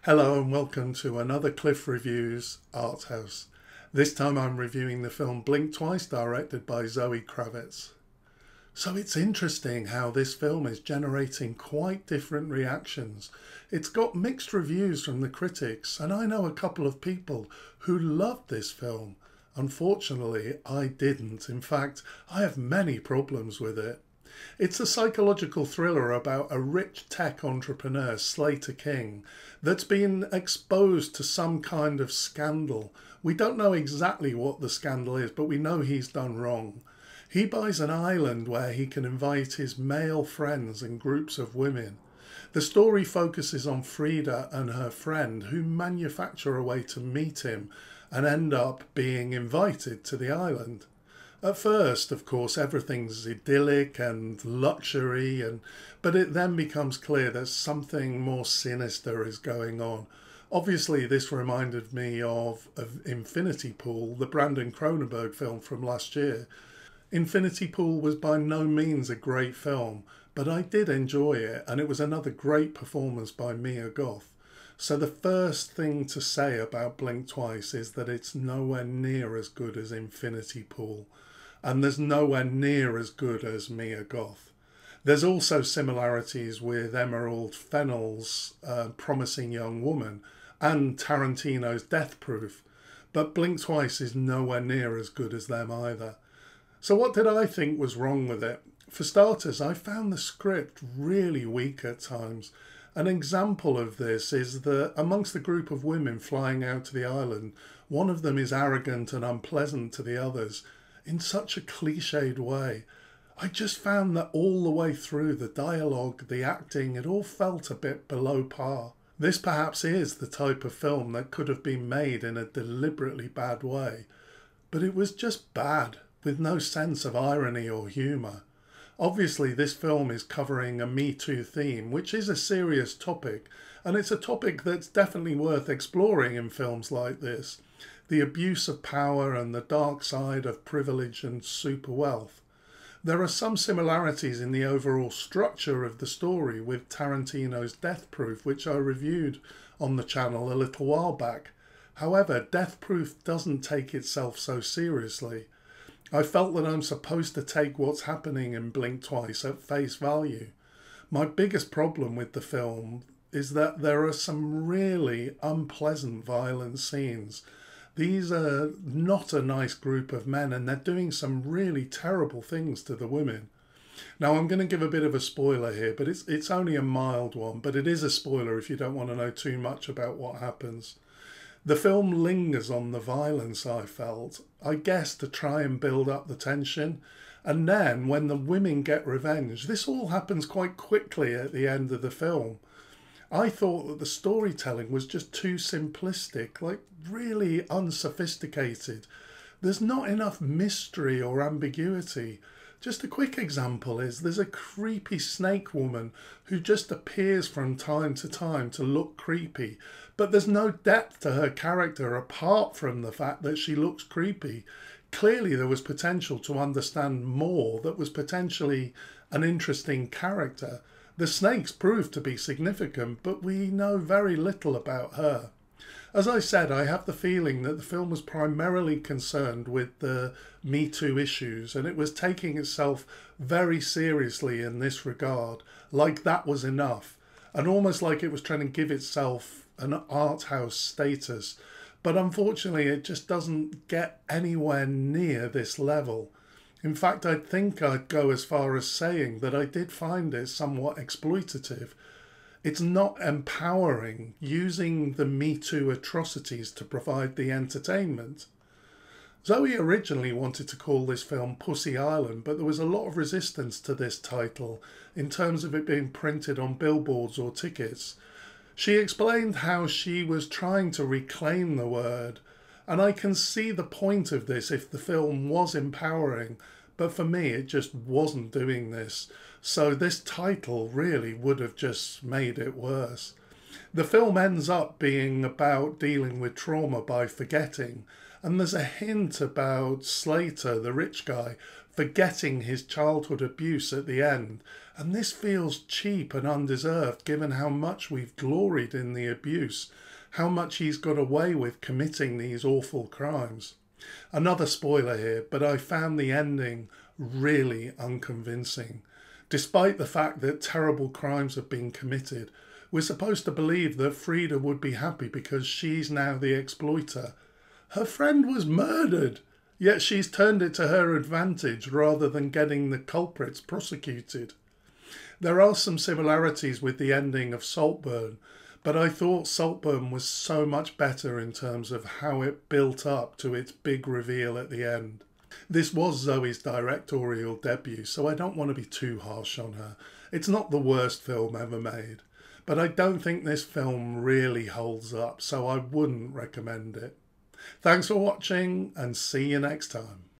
Hello and welcome to another Cliff Reviews Art House. This time I'm reviewing the film Blink Twice, directed by Zoe Kravitz. So it's interesting how this film is generating quite different reactions. It's got mixed reviews from the critics, and I know a couple of people who loved this film. Unfortunately, I didn't. In fact, I have many problems with it. It's a psychological thriller about a rich tech entrepreneur, Slater King, that's been exposed to some kind of scandal. We don't know exactly what the scandal is, but we know he's done wrong. He buys an island where he can invite his male friends and groups of women. The story focuses on Frida and her friend, who manufacture a way to meet him and end up being invited to the island. At first, of course, everything's idyllic and luxury, but it then becomes clear that something more sinister is going on. Obviously, this reminded me of Infinity Pool, the Brandon Cronenberg film from last year. Infinity Pool was by no means a great film, but I did enjoy it, and it was another great performance by Mia Goth. So the first thing to say about Blink Twice is that it's nowhere near as good as Infinity Pool, and there's nowhere near as good as Mia Goth. There's also similarities with Emerald Fennell's Promising Young Woman and Tarantino's Death Proof, but Blink Twice is nowhere near as good as them either. So what did I think was wrong with it? For starters, I found the script really weak at times. An example of this is that amongst the group of women flying out to the island, one of them is arrogant and unpleasant to the others in such a cliched way. I just found that all the way through, the dialogue, the acting, it all felt a bit below par. This perhaps is the type of film that could have been made in a deliberately bad way, but it was just bad, with no sense of irony or humour. Obviously, this film is covering a Me Too theme, which is a serious topic, and it's a topic that's definitely worth exploring in films like this. The abuse of power and the dark side of privilege and super wealth. There are some similarities in the overall structure of the story with Tarantino's Death Proof, which I reviewed on the channel a little while back. However, Death Proof doesn't take itself so seriously. I felt that I'm supposed to take what's happening in Blink Twice at face value. My biggest problem with the film is that there are some really unpleasant violent scenes. These are not a nice group of men, and they're doing some really terrible things to the women. Now, I'm going to give a bit of a spoiler here, but it's only a mild one, but it is a spoiler if you don't want to know too much about what happens. The film lingers on the violence, I felt, I guess to try and build up the tension. And then when the women get revenge, this all happens quite quickly at the end of the film. I thought that the storytelling was just too simplistic, like really unsophisticated. There's not enough mystery or ambiguity. Just a quick example is there's a creepy snake woman who just appears from time to time to look creepy, but there's no depth to her character apart from the fact that she looks creepy. Clearly there was potential to understand more, that was potentially an interesting character. The snakes proved to be significant, but we know very little about her. As I said, I have the feeling that the film was primarily concerned with the Me Too issues, and it was taking itself very seriously in this regard, like that was enough, and almost like it was trying to give itself an art house status. But unfortunately, it just doesn't get anywhere near this level. In fact, I think I'd go as far as saying that I did find it somewhat exploitative. It's not empowering, using the Me Too atrocities to provide the entertainment. Zoe originally wanted to call this film Pussy Island, but there was a lot of resistance to this title in terms of it being printed on billboards or tickets. She explained how she was trying to reclaim the word, and I can see the point of this if the film was empowering, but for me it just wasn't doing this. So this title really would have just made it worse. The film ends up being about dealing with trauma by forgetting, and there's a hint about Slater, the rich guy, forgetting his childhood abuse at the end. And this feels cheap and undeserved given how much we've gloried in the abuse, how much he's got away with committing these awful crimes. Another spoiler here, but I found the ending really unconvincing. Despite the fact that terrible crimes have been committed, we're supposed to believe that Frida would be happy because she's now the exploiter. Her friend was murdered, yet she's turned it to her advantage rather than getting the culprits prosecuted. There are some similarities with the ending of Saltburn, but I thought Saltburn was so much better in terms of how it built up to its big reveal at the end. This was Zoe's directorial debut, so I don't want to be too harsh on her. It's not the worst film ever made, but I don't think this film really holds up, so I wouldn't recommend it. Thanks for watching and see you next time.